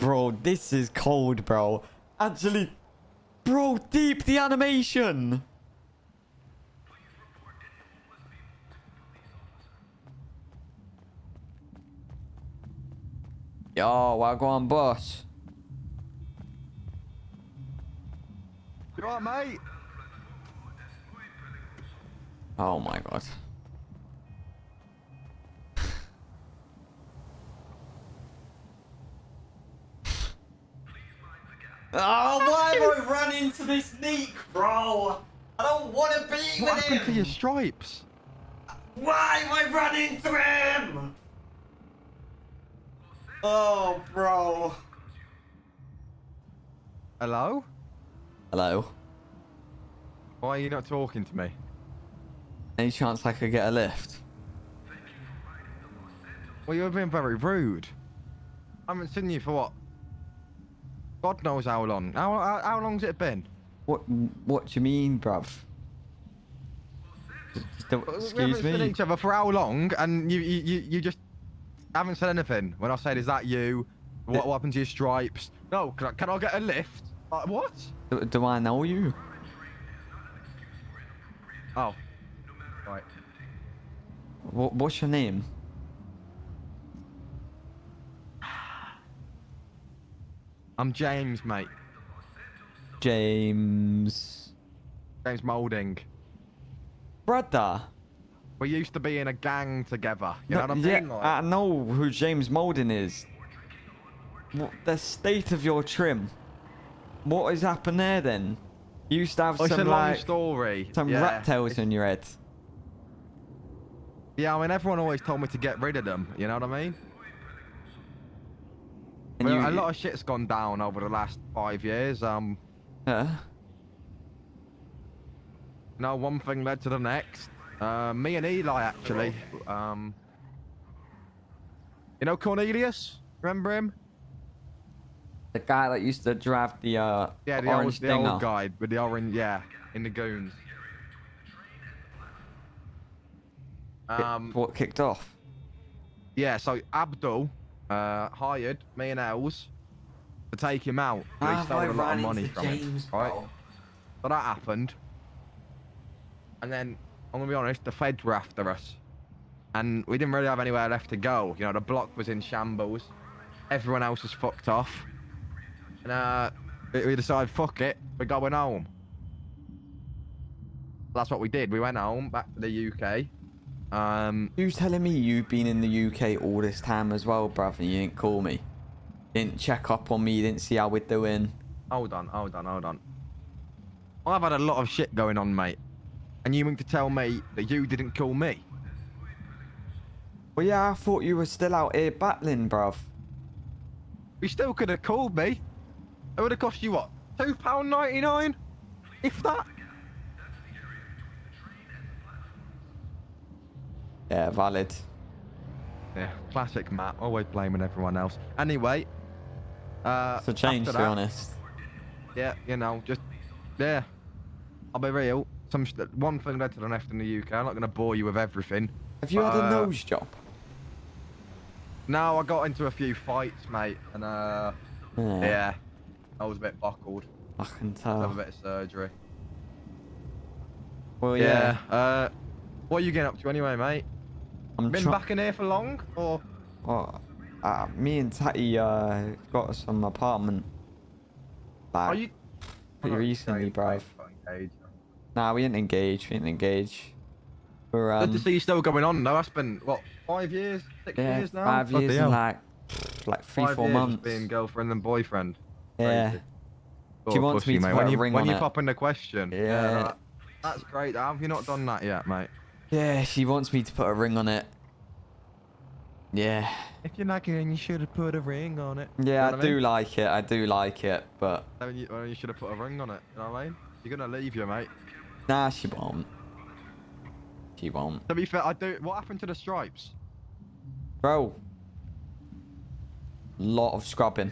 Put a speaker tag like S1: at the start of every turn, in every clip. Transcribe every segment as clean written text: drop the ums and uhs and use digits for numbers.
S1: Bro, this is cold, bro. Actually, bro, deep the animation. Yo, wagwan boss.
S2: You alright, mate?
S1: Oh my god. Oh, why have I run into this Neek, bro? I don't want to be with him.
S2: What happened to your stripes?
S1: Why have I run into him? Oh, bro.
S2: Hello?
S1: Hello.
S2: Why are you not talking to me?
S1: Any chance I could get a lift?
S2: Well, you're being very rude. I haven't seen you for what? God knows how long. How long's it been?
S1: What do you mean, bruv?
S2: We
S1: Excuse
S2: haven't seen
S1: me?
S2: each other for how long, and you just haven't said anything. When I said, "Is that you? What happened to your stripes?" No, can I get a lift? What?
S1: Do I know you?
S2: Oh, right.
S1: What's your name?
S2: I'm James, mate.
S1: James.
S2: James Moulding.
S1: Brother.
S2: We used to be in a gang together. You know what I mean?
S1: Yeah,
S2: Like,
S1: I know who James Moulding is. What, the state of your trim. What has happened there then? You used to have
S2: it's
S1: some
S2: a long
S1: like
S2: story.
S1: some
S2: Yeah.
S1: rat tails in your head.
S2: Yeah, I mean, everyone always told me to get rid of them. You know what I mean?
S1: And
S2: Well,
S1: you,
S2: a lot of shit's gone down over the last 5 years.
S1: huh?
S2: No, one thing led to the next. Me and Eli, actually. You know Cornelius? Remember him?
S1: The guy that used to drive the
S2: Yeah, the
S1: orange
S2: the
S1: dinger.
S2: old guy with the orange, yeah, in the goons.
S1: What kicked off?
S2: Yeah, so Abdul hired me and Els to take him out. But he stole a lot of money from him. Right? So that happened. And then, I'm gonna be honest, the feds were after us. And we didn't really have anywhere left to go. You know, the block was in shambles. Everyone else was fucked off. And we decided, fuck it, we're going home. That's what we did. We went home, back to the UK.
S1: You telling me you've been in the UK all this time as well, bruv, and you didn't call me? Didn't check up on me, you didn't see how we're doing?
S2: Hold on. I've had a lot of shit going on, mate. And you mean to tell me that you didn't call me?
S1: Well, yeah, I thought you were still out here battling, bruv.
S2: You still could have called me. It would have cost you, what, £2.99? If that?
S1: Yeah, valid.
S2: Yeah, classic Matt. Always blaming everyone else. Anyway.
S1: It's a change, to be honest.
S2: Yeah, you know, just... Yeah. I'll be real. One thing led to the next in the UK. I'm not going to bore you with everything.
S1: Have you had a nose job?
S2: No, I got into a few fights, mate. And, yeah. I was a bit buckled.
S1: I can tell.
S2: Have a bit of surgery.
S1: Well, yeah.
S2: What are you getting up to anyway, mate?
S1: I'm
S2: Been back in here for long, or?
S1: Well, me and Tatty got some apartment. Like,
S2: Are you?
S1: pretty recently, bruv.
S2: Engaged.
S1: Nah, we didn't engage. We're
S2: Good to see you still going on though. That's been what, 5 years, 6
S1: yeah,
S2: years now.
S1: 5 years and like 3-4
S2: years
S1: months.
S2: being girlfriend and boyfriend.
S1: Yeah.
S2: Crazy.
S1: She wants me to put a ring
S2: when
S1: on
S2: you
S1: it.
S2: pop in the question.
S1: Yeah.
S2: That's great. Have you not done that yet, mate?
S1: Yeah, she wants me to put a ring on it. Yeah.
S2: If you like it, then you should have put a ring on it.
S1: Yeah,
S2: You know what
S1: I do like it, but...
S2: Then you should have put a ring on it, you know what I mean? You're gonna leave you, mate.
S1: Nah, she won't. She won't.
S2: To be fair, I do... What happened to the stripes?
S1: Bro. Lot of scrubbing.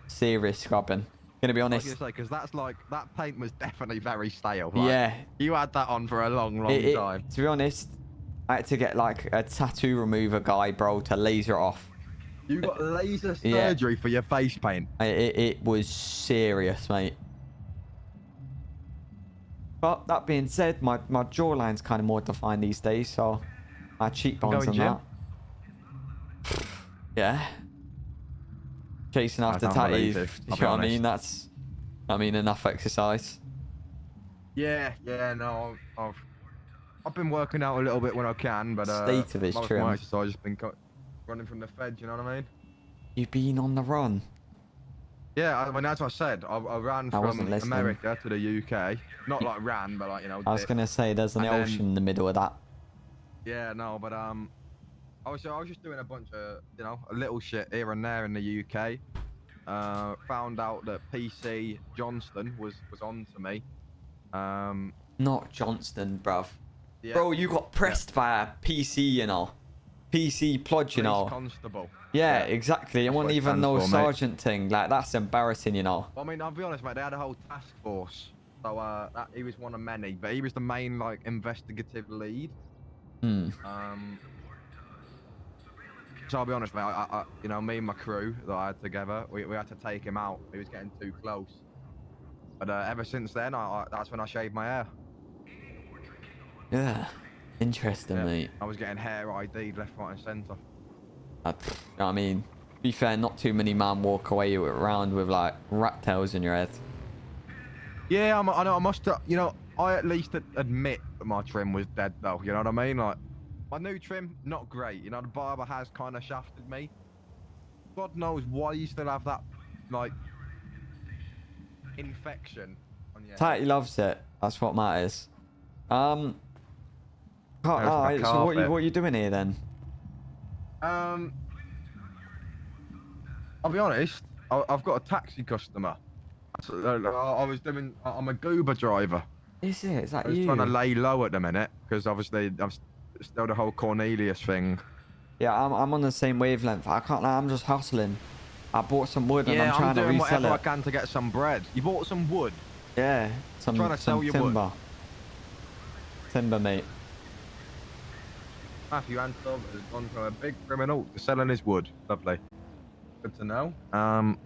S1: Serious scrubbing. Gonna be honest.
S2: I was gonna say, because that's like... That paint was definitely very stale. Like,
S1: Yeah.
S2: You had that on for a long time.
S1: To be honest, I had to get like a tattoo remover guy, bro, to laser it off.
S2: You got laser surgery for your face paint.
S1: It was serious, mate. But that being said, my jawline's kind of more defined these days, so my cheekbones and that. Yeah. Chasing after tatties, you know what I mean? That's, enough exercise.
S2: Yeah, no, I've been working out a little bit when I can, but
S1: State of his
S2: most
S1: trim.
S2: of my exercise has been running from the feds, you know what I mean?
S1: You've been on the run.
S2: Yeah, I mean, as I said, I ran from America to the UK. Not like ran, but like, you know,
S1: I was going to say, there's an ocean in the middle of that.
S2: Yeah, no, but I was just doing a bunch of, you know, a little shit here and there in the UK. Found out that PC Johnston was on to me.
S1: Not Johnston, bruv.
S2: Yeah,
S1: Bro, you got pressed by a PC, you know. PC plod, you know.
S2: Constable.
S1: Yeah, exactly. It wasn't even no sergeant
S2: mate.
S1: thing. Like, that's embarrassing, you know.
S2: Well, I mean, I'll be honest, mate. They had a whole task force. So he was one of many, but he was the main like investigative lead. So I'll be honest, mate. I you know, me and my crew that I had together, we had to take him out. He was getting too close. But ever since then, that's when I shaved my hair.
S1: Yeah, interesting, mate.
S2: I was getting hair ID'd left, right, and centre.
S1: I mean, to be fair, not too many man walk away around with like rat tails in your head.
S2: Yeah, I know. I must, you know, I at least admit that my trim was dead, though. You know what I mean? Like, my new trim, not great. You know, the barber has kind of shafted me. God knows why you still have that, like, infection on your head.
S1: Tatty loves it. That's what matters. So what are you doing here then?
S2: I'll be honest. I've got a taxi customer. I'm a Goober driver.
S1: Is it? Is that you?
S2: I was trying to lay low at the minute because obviously I'm still the whole Cornelius thing.
S1: Yeah, I'm on the same wavelength. I can't lie, I'm just hustling. I bought some wood and I'm trying to resell it.
S2: I'm doing whatever I can to get some bread. You bought some wood?
S1: Yeah,
S2: trying to sell your
S1: timber.
S2: wood.
S1: Timber, mate.
S2: Matthew Antov has gone from a big criminal to selling his wood. Lovely. Good to know.